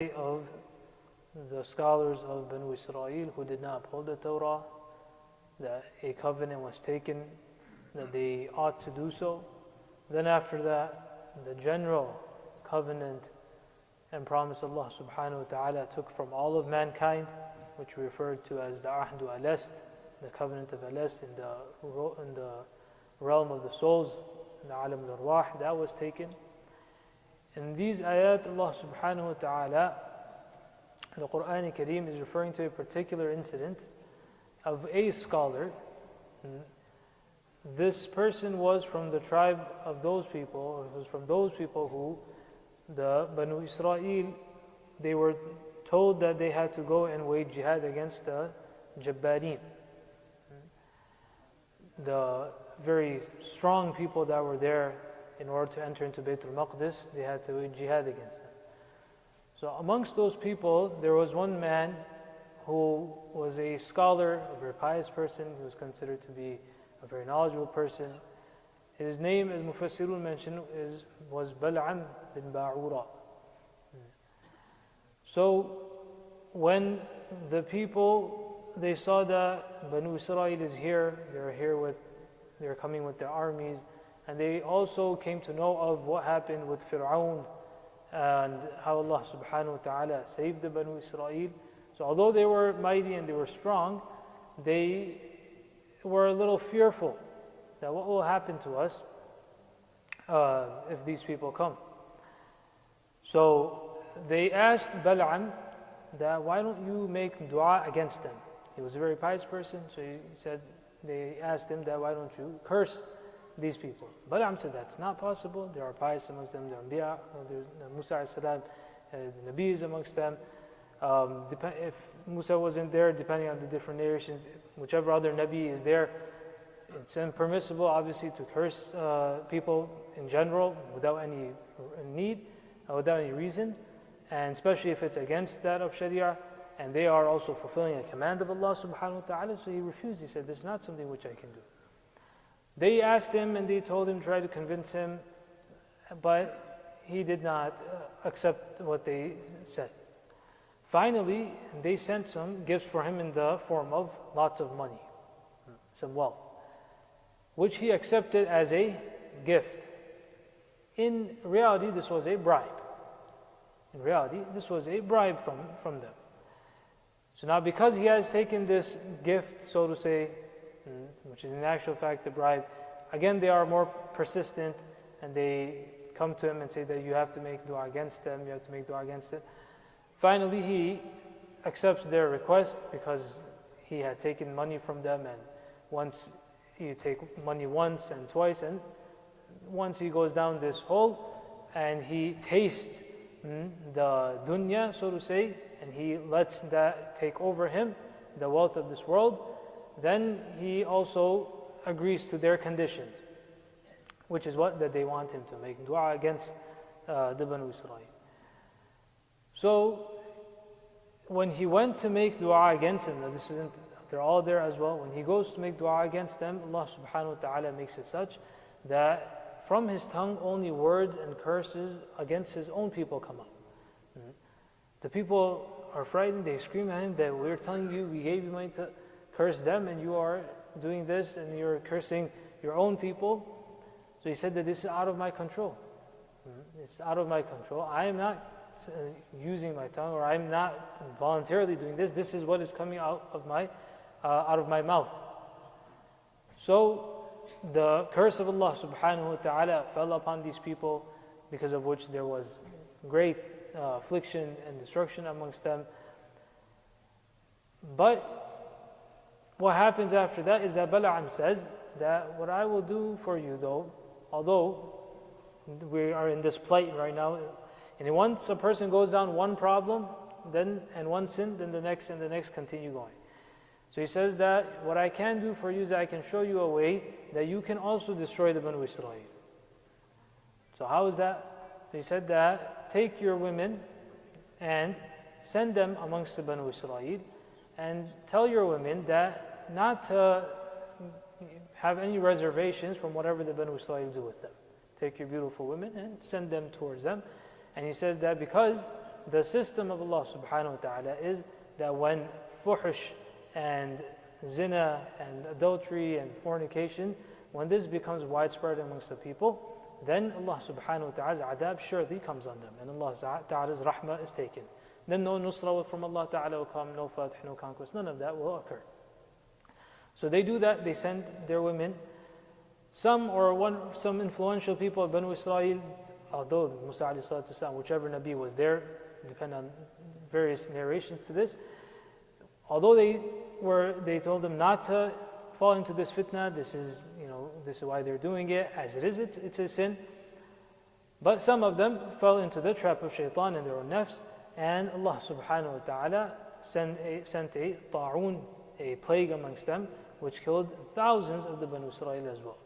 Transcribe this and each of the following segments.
of the scholars of Banu Israel who did not uphold the Torah, that a covenant was taken, that they ought to do so. Then after that, the general covenant and promise Allah subhanahu wa ta'ala took from all of mankind, which we refer to as the Ahdu al-Est, the covenant of al-Est in the realm of the souls, in the Alam al-Arwah, that was taken. In these ayat, Allah subhanahu wa ta'ala, the Quran al-Kareem is referring to a particular incident of a scholar. This person was from the tribe of those people, or was from those people who, the Banu Israel, they were told that they had to go and wage jihad against the Jabbareen, the very strong people that were there. In order to enter into Bayt al-Maqdis, they had to wage jihad against them. So amongst those people, there was one man who was a scholar, a very pious person. He was considered to be a very knowledgeable person. His name, as Mufassirun mentioned, was Bal'am bin Ba'ura. So when the people, they saw that Banu Israel is here, they're coming with their armies, and they also came to know of what happened with Fir'aun and how Allah subhanahu wa ta'ala saved the Banu Israel. So although they were mighty and they were strong, they were a little fearful that what will happen to us if these people come. So they asked Bal'am that, why don't you make dua against them? He was a very pious person, so they asked him that, why don't you curse these people? Bal'am said that's not possible. There are pious amongst them, there are Anbiya, there's Musa alayhi salam, the Nabis amongst them. If Musa wasn't there, depending on the different narrations, whichever other Nabi is there, it's impermissible obviously to curse people in general without any need, without any reason, and especially if it's against that of Sharia, and they are also fulfilling a command of Allah subhanahu wa ta'ala. So he refused. He said, this is not something which I can do. They asked him and they told him, tried to convince him, but he did not accept what they said. Finally, they sent some gifts for him in the form of lots of money, some wealth, which he accepted as a gift. In reality, this was a bribe. In reality, this was a bribe from them. So now because he has taken this gift, so to say, which is in actual fact a bribe, again they are more persistent and they come to him and say that you have to make dua against them, you have to make dua against it. Finally he accepts their request because he had taken money from them, and once you take money once and twice, and once he goes down this hole and he tastes the dunya, so to say, and he lets that take over him, the wealth of this world, then he also agrees to their conditions, which is what that they want him to make dua against the Banu Israel. So when he went to make dua against them, now this isn't, they're all there as well. When he goes to make dua against them, Allah subhanahu wa ta'ala makes it such that from his tongue only words and curses against his own people come up. The people are frightened, they scream at him that we're telling you, we gave you money to curse them, and you are doing this and you're cursing your own people. So he said that this is out of my control. It's out of my control. I am not using my tongue, or I'm not voluntarily doing this. This is what is coming out of my mouth. So the curse of Allah subhanahu wa ta'ala fell upon these people, because of which there was great affliction and destruction amongst them. But what happens after that is that Bal'am says that what I will do for you, though, although we are in this plight right now, and once a person goes down one problem, then and one sin, then the next and the next continue going. So he says that what I can do for you is that I can show you a way that you can also destroy the Banu Israel. So how is that? So he said that take your women and send them amongst the Banu Israel, and tell your women that not to have any reservations from whatever the Banu Israel do with them. Take your beautiful women and send them towards them. And he says that because the system of Allah subhanahu wa ta'ala is that when fuhsh and zina and adultery and fornication, when this becomes widespread amongst the people, then Allah subhanahu wa ta'ala's adab surely comes on them, and Allah ta'ala's rahmah is taken. Then no nusra from Allah ta'ala will come, no fatih, no conquest, none of that will occur. So they do that, they send their women. Some influential people of Banu Israel, although Musa alayhi salatu wasalam, whichever Nabi was there, depend on various narrations to this, although they told them not to fall into this fitna, this is why they're doing it, as it is, it's a sin. But some of them fell into the trap of shaitan and their own nafs, and Allah subhanahu wa ta'ala sent a ta'un, a plague amongst them, which killed thousands of the Banu Israel as well.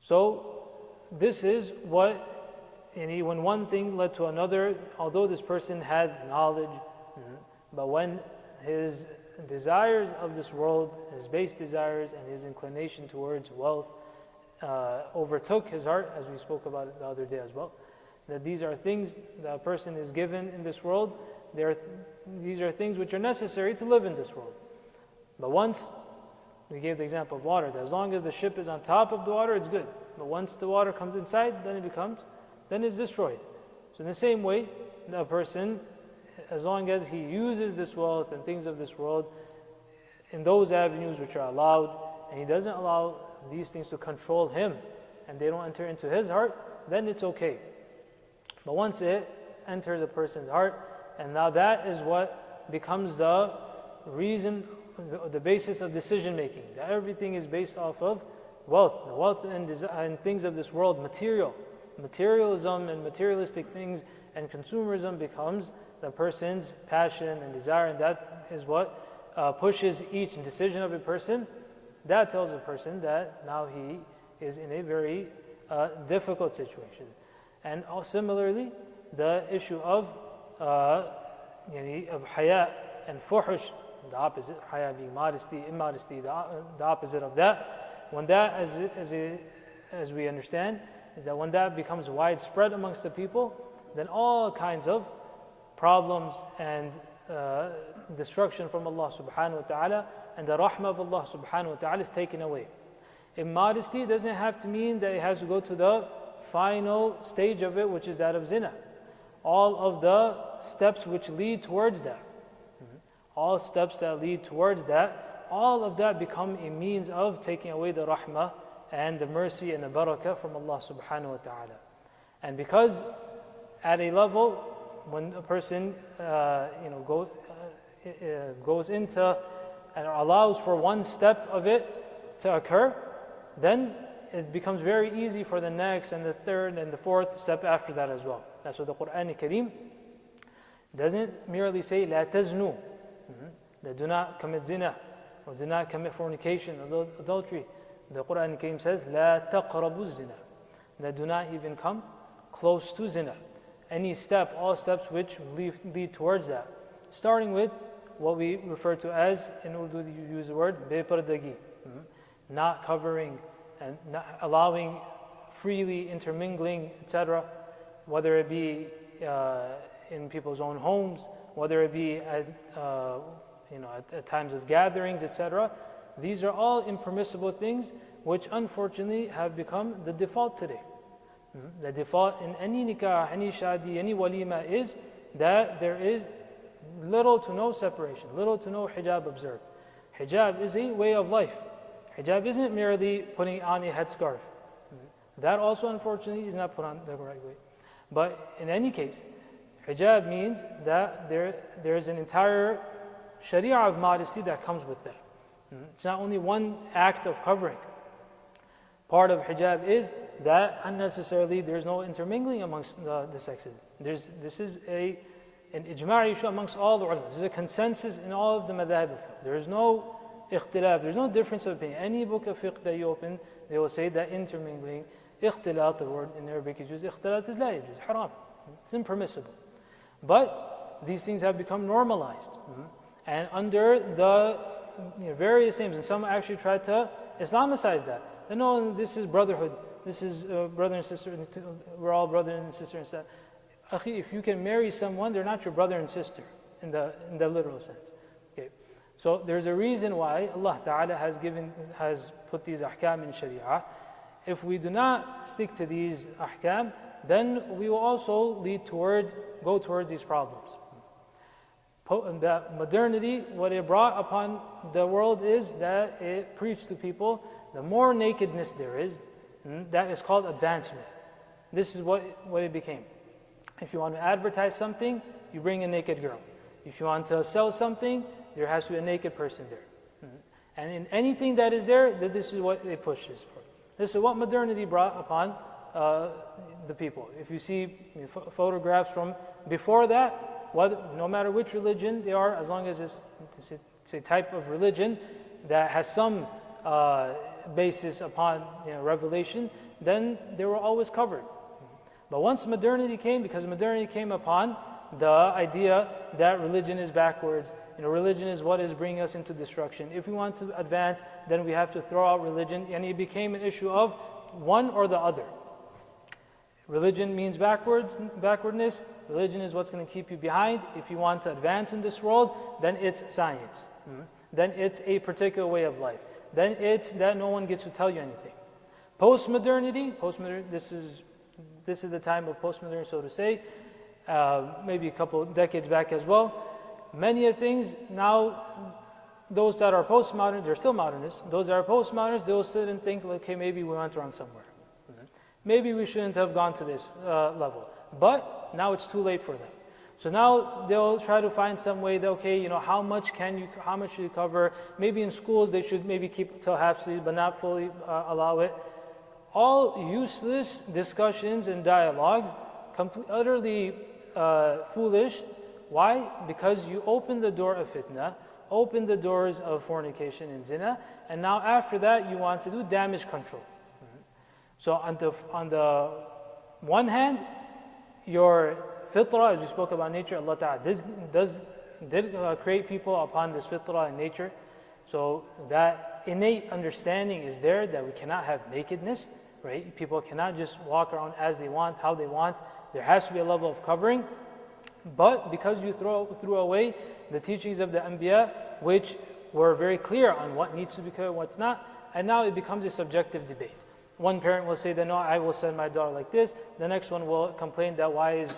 So this is what, when one thing led to another, although this person had knowledge, but when his desires of this world, his base desires and his inclination towards wealth overtook his heart, as we spoke about it the other day as well, that these are things that a person is given in this world, these are things which are necessary to live in this world. But once, we gave the example of water, that as long as the ship is on top of the water, it's good. But once the water comes inside, then it's destroyed. So in the same way, a person, as long as he uses this wealth and things of this world in those avenues which are allowed, and he doesn't allow these things to control him, and they don't enter into his heart, then it's okay. But once it enters a person's heart, and now that is what becomes the reason, the basis of decision making, that everything is based off of wealth. The wealth and things of this world, materialism and materialistic things and consumerism becomes the person's passion and desire, and that is what pushes each decision of a person. That tells a person that now he is in a very difficult situation. And similarly, the issue of haya and fuhush, the opposite, haya being modesty, immodesty, the opposite of that. When that, as we understand, is that when that becomes widespread amongst the people, then all kinds of problems and destruction from Allah subhanahu wa ta'ala and the rahmah of Allah subhanahu wa ta'ala is taken away. Immodesty doesn't have to mean that it has to go to the final stage of it, which is that of zina. All of the steps which lead towards that, all steps that lead towards that, all of that become a means of taking away the rahmah and the mercy and the barakah from Allah subhanahu wa ta'ala. And because at a level, when a person goes into and allows for one step of it to occur, then it becomes very easy for the next and the third and the fourth step after that as well. That's what the Quran Kareem doesn't merely say لا تزنوا, that do not commit zina or do not commit fornication or adultery. The Quran Kareem says لا تقربوا الزنا, that do not even come close to zina. Any step, all steps which lead towards that, starting with what we refer to as, in Urdu you use the word bepardagi, not covering and not allowing freely intermingling, etc., whether it be in people's own homes, whether it be at times of gatherings, etc. These are all impermissible things which unfortunately have become the default today. The default in any nikah, any shadi, any walima is that there is little to no separation, little to no hijab observed. Hijab is a way of life. Hijab isn't merely putting on a headscarf. That also, unfortunately, is not put on the right way. But in any case, hijab means that there is an entire sharia of modesty that comes with that. It's not only one act of covering. Part of hijab is that unnecessarily there's no intermingling amongst the sexes. This is an ijma' issue amongst all the ulama. This is a consensus in all of the madhab of fiqh. There is no ikhtilaf, there's no difference of opinion. Any book of fiqh that you open, they will say that intermingling, ikhtilat, the word in Arabic is used, ikhtilat is la yajuz, haram. It's impermissible. But these things have become normalized. And under the various names, and some actually try to Islamicize that. They know this is brotherhood, this is brother and sister, we're all brother and sister and stuff. Akhi, if you can marry someone, they're not your brother and sister in the literal sense. Okay. So there's a reason why Allah Ta'ala has put these ahkam in Sharia. If we do not stick to these ahkam, then we will also go towards these problems. That modernity, what it brought upon the world is that it preached to people, the more nakedness there is, that is called advancement. This is what it became. If you want to advertise something, you bring a naked girl. If you want to sell something, there has to be a naked person there. And in anything that is there, this is what it pushes for. This is what modernity brought upon the people. If you see photographs from before that, no matter which religion they are, as long as it's a type of religion that has some basis upon revelation, then they were always covered. But once modernity came, because modernity came upon the idea that religion is backwards, religion is what is bringing us into destruction. If we want to advance, then we have to throw out religion, and it became an issue of one or the other. Religion means backwardness. Religion is what's going to keep you behind. If you want to advance in this world, then it's science. Then it's a particular way of life. Then it's that no one gets to tell you anything. Post-modernity, this is the time of post-modernity, so to say, maybe a couple decades back as well. Many of things now, those that are postmodern, they're still modernists. Those that are postmodernists, they'll sit and think, okay, maybe we went wrong somewhere. Maybe we shouldn't have gone to this level. But now it's too late for them. So now they'll try to find some way that, okay, how much should you cover? Maybe in schools they should maybe keep till half sleeve, but not fully allow it. All useless discussions and dialogues, utterly foolish. Why? Because you open the door of fitna, open the doors of fornication and zina, and now after that you want to do damage control. So on the one hand, your fitrah, as we spoke about nature, Allah Ta'ala did create people upon this fitrah and nature. So that innate understanding is there that we cannot have nakedness, right? People cannot just walk around as they want, how they want. There has to be a level of covering. But because you threw away the teachings of the Anbiya, which were very clear on what needs to be covered and what's not, and now it becomes a subjective debate. One parent will say that, no, I will send my daughter like this. The next one will complain that why is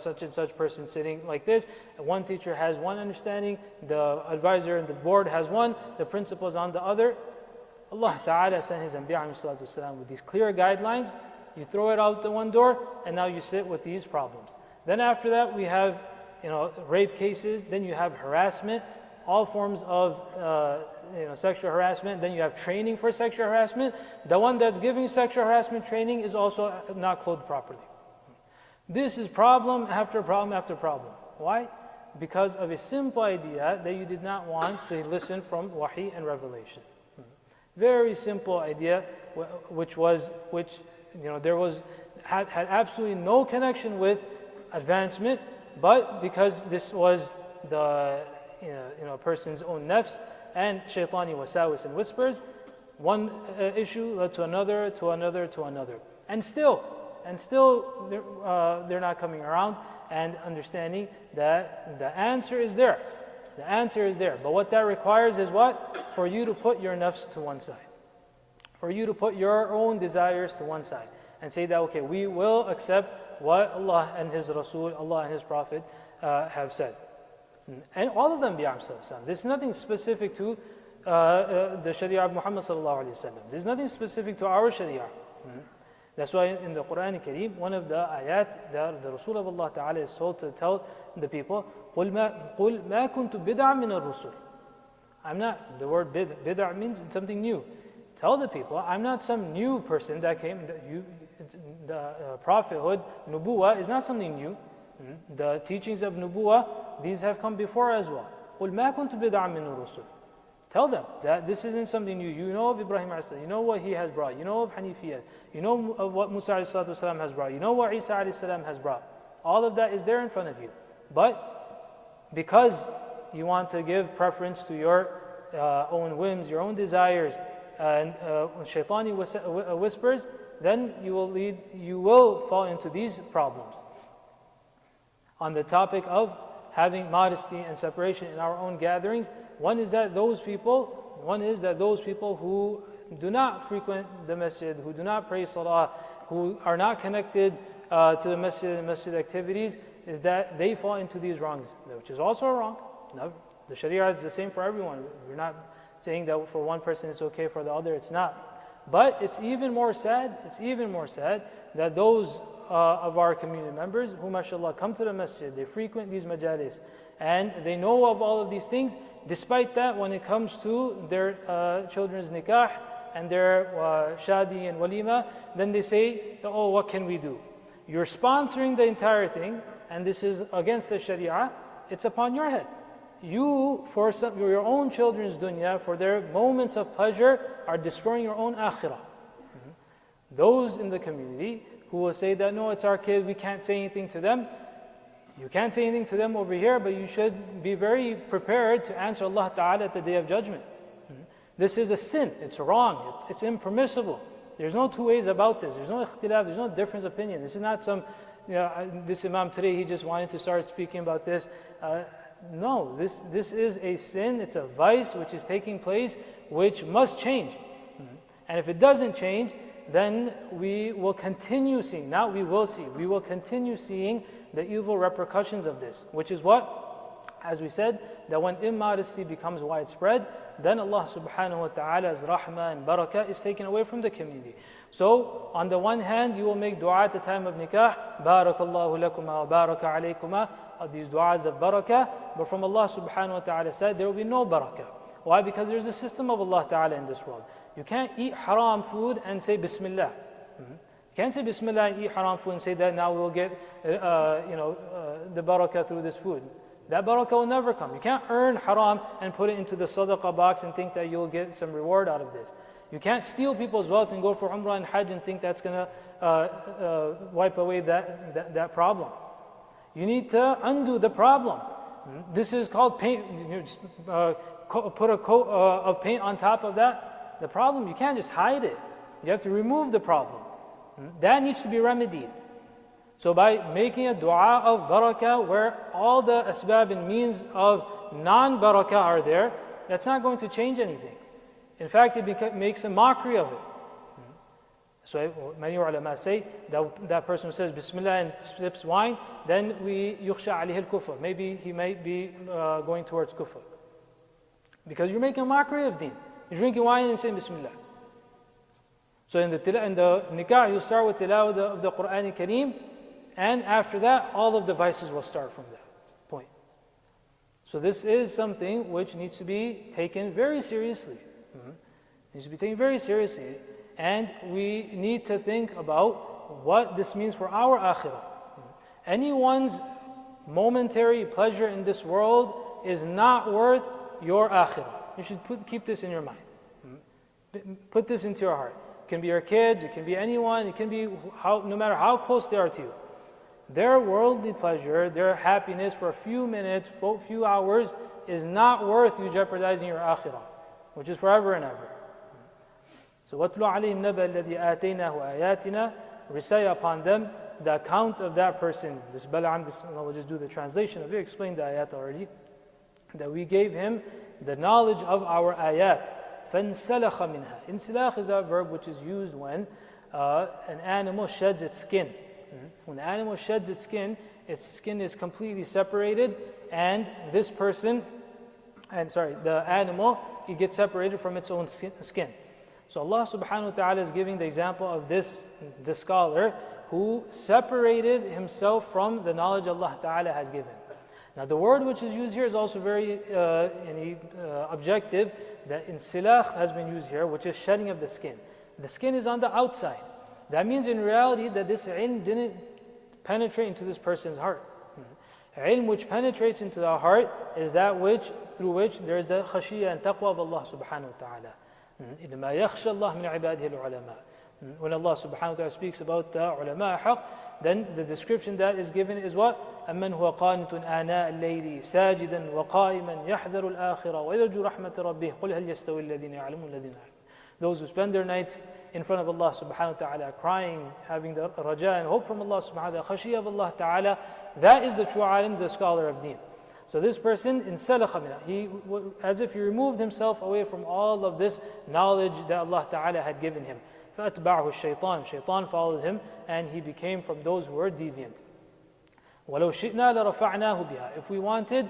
such and such person sitting like this. And one teacher has one understanding, the advisor and the board has one, the principal is on the other. Allah Ta'ala sent His Anbiya with these clear guidelines. You throw it out the one door, and now you sit with these problems. Then after that, we have rape cases. Then you have harassment, all forms of sexual harassment. Then you have training for sexual harassment. The one that's giving sexual harassment training is also not clothed properly. This is problem after problem after problem. Why? Because of a simple idea that you did not want to listen from wahi and revelation. Very simple idea, which had absolutely no connection with advancement, but because this was the person's own nafs and shaitani wasawis and whispers, one issue led to another, to another, to another, and still they're not coming around and understanding that the answer is there. The answer is there, but what that requires is what? For you to put your nafs to one side, for you to put your own desires to one side, and say that, okay, we will accept what Allah and His Rasul, Allah and His Prophet have said. And all of them, this is nothing specific to the Sharia of Muhammad sallallahu alaihi wasallam. There's nothing specific to our Sharia. That's why in the Quran Kareem, one of the ayat that the Rasul of Allah Ta'ala is told to tell the people, قُلْ مَا كُنْتُ بِدْعًا مِنَ الرُّسُلِ. I'm not, the word bid'ah means something new. Tell the people, I'm not some new person that came, the prophethood, nubuwah is not something new. The teachings of nubuwah, these have come before as well. قُلْ مَا كُنْتُ بِدْعًا مِنَ الرُّسُلِ. Tell them that this isn't something new. You know of Ibrahim a.s., you know what he has brought, you know of Hanifiyat, you know of what Musa a.s. has brought, you know what Isa a.s. has brought. All of that is there in front of you. But because you want to give preference to your own whims, your own desires, and shaitani whispers, then you will fall into these problems. on the topic of having modesty and separation in our own gatherings. One is that those people who do not frequent the masjid, who do not pray salah, who are not connected to the masjid and masjid activities, is that they fall into these wrongs, which is also wrong. No, the Sharia is the same for everyone. We're not saying that for one person it's okay, for the other it's not. But it's even more sad that those of our community members who, mashallah, come to the masjid, they frequent these majalis, and they know of all of these things. Despite that, when it comes to their children's nikah and their shadi and walima, then they say, oh, what can we do? You're sponsoring the entire thing, and this is against the Sharia. It's upon your head. You, for your own children's dunya, for their moments of pleasure, are destroying your own akhirah. Those in the community who will say that, no, it's our kid, we can't say anything to them. You can't say anything to them over here, but you should be very prepared to answer Allah Ta'ala at the Day of Judgment. This is a sin, it's wrong, it's impermissible. There's no two ways about this. There's no ikhtilaf, there's no difference of opinion. This is not some, this Imam today, he just wanted to start speaking about this. No, this is a sin, it's a vice which is taking place, which must change. And if it doesn't change, then we will continue seeing, not we will see, we will continue seeing the evil repercussions of this, which is what? As we said, that when immodesty becomes widespread, then Allah subhanahu wa ta'ala's rahmah and barakah is taken away from the community. So, on the one hand, you will make dua at the time of nikah, barakallahu lakuma wa baraka alaykuma, these du'as of barakah, but from Allah subhanahu wa ta'ala's side, there will be no barakah. Why? Because there's a system of Allah ta'ala in this world. You can't eat haram food and say Bismillah. You can't say Bismillah and eat haram food and say that now we'll get the barakah through this food. That barakah will never come. You can't earn haram and put it into the sadaqah box and think that you'll get some reward out of this. You can't steal people's wealth and go for umrah and hajj and think that's going to wipe away that problem. You need to undo the problem. This is called paint. You just put a coat of paint on top of that. The problem, you can't just hide it. You have to remove the problem. That needs to be remedied. So by making a dua of barakah where all the asbab and means of non-barakah are there, that's not going to change anything. In fact, it makes a mockery of it. So many ulama say that person who says Bismillah and sips wine, then we yukhsha alayhi al-kufr. Maybe he might be going towards kufr. Because you're making a mockery of deen. You're drinking wine and saying Bismillah. So in the nikah, you start with tilawah of the Quran Kareem, and after that, all of the vices will start from that point. So this is something which needs to be taken very seriously. Needs to be taken very seriously. And we need to think about what this means for our akhirah. Anyone's momentary pleasure in this world is not worth your akhirah. You should keep this in your mind. Put this into your heart. It can be your kids, it can be anyone, it can be no matter how close they are to you. Their worldly pleasure, their happiness for a few minutes, a few hours, is not worth you jeopardizing your akhirah, which is forever and ever. So, وَاتْلُ عَلَيْهِمْ نَبَأَ الَّذِي آتَيْنَاهُ آيَاتِنَا, recite upon them the account of that person. This Bal'am, we'll just do the translation of it, explained the ayat already, that we gave him the knowledge of our ayat. فَانْسَلَخَ مِنْهَا. Insilakh is that verb which is used when an animal sheds its skin. When the animal sheds its skin is completely separated, and the animal, it gets separated from its own skin. So Allah subhanahu wa ta'ala is giving the example of this scholar who separated himself from the knowledge Allah ta'ala has given. Now the word which is used here is also very objective, that insilakh has been used here, which is shedding of the skin. The skin is on the outside. That means in reality that this ilm didn't penetrate into this person's heart. Ilm which penetrates into the heart is that through which there is the khashiyah and taqwa of Allah subhanahu wa ta'ala. إِنَّمَا يَخْشَى اللَّهَ مِنْ عِبَادِهِ الْعُلَمَاءِ. When Allah subhanahu wa ta'ala speaks about the ulama haqq, then the description that is given is what? أَمَّنْ هُوَ قَانِتٌ آنَاءَ اللَّيْلِ سَاجِدًا وَقَائِمًا يَحْذَرُ الْآخِرَةَ وَيَرْجُو رَحْمَةَ رَبِّهِ قُلْ هَلْ يَسْتَوِي الَّذِينَ يَعْلَمُونَ الَّذِينَ يَعْلَمُونَ. Those who spend their nights in front of Allah subhanahu wa ta'ala, crying, having the raja and hope from Allah subhanahu wa ta'ala, khashiyah of Allah ta'ala, that is the true alim, the scholar of deen. So this person, in salakha minha, as if he removed himself away from all of this knowledge that Allah ta'ala had given him. فَأَتْبَعْهُ الشَّيْطَانِ Shaitan followed him, and he became from those who were deviant. وَلَوْ شِئْنَا لَرَفَعْنَاهُ بِهَا If we wanted,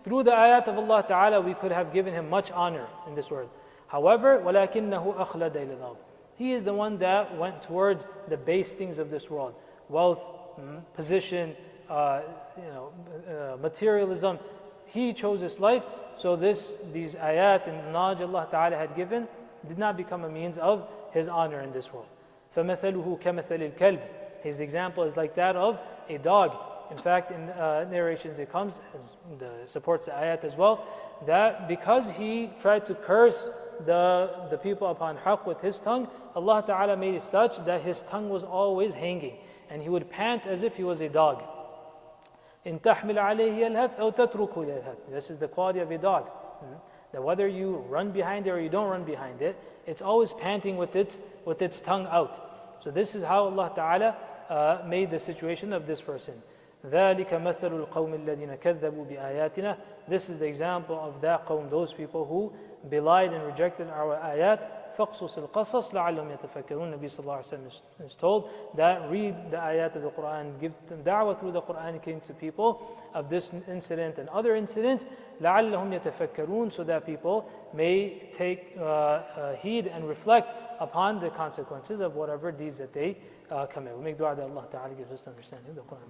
through the ayat of Allah ta'ala, we could have given him much honor in this world. However, وَلَكِنَّهُ أَخْلَدَ إِلَى الْأَرْضِ He is the one that went towards the base things of this world. Wealth, position, materialism. He chose this life, so these ayat and the knowledge Allah Ta'ala had given did not become a means of his honor in this world. فَمَثَلُهُ كَمَثَلِ الْكَلْبِ His example is like that of a dog. In fact, in narrations it comes, supports the ayat as well, that because he tried to curse the people upon haqq with his tongue, Allah Ta'ala made it such that his tongue was always hanging, and he would pant as if he was a dog. إِن تَحْمِلْ عَلَيْهِ يَلْهَثْ أَوْ تَتْرُكُ يَلْهَثْ This is the quality of a dog. That whether you run behind it or you don't run behind it, it's always panting with its tongue out. So this is how Allah Ta'ala made the situation of this person. ذَلِكَ مَثَلُ الْقَوْمِ الَّذِينَ كَذَّبُوا بِآيَاتِنَا This is the example of that qawm, those people who belied and rejected our ayat. فَقْصُصِ الْقَصَص لَعَلَّهُمْ يَتَفَكَّرُونَ Nabi Sallallahu Alaihi Wasallam is told that read the ayat of the Quran, give them da'wah through the Quran came to people of this incident and other incidents, لَعَلَّهُمْ يَتَفَكَّرُونَ So that people may take heed and reflect upon the consequences of whatever deeds that they commit. We make dua that Allah Ta'ala gives us the understanding of the Quran.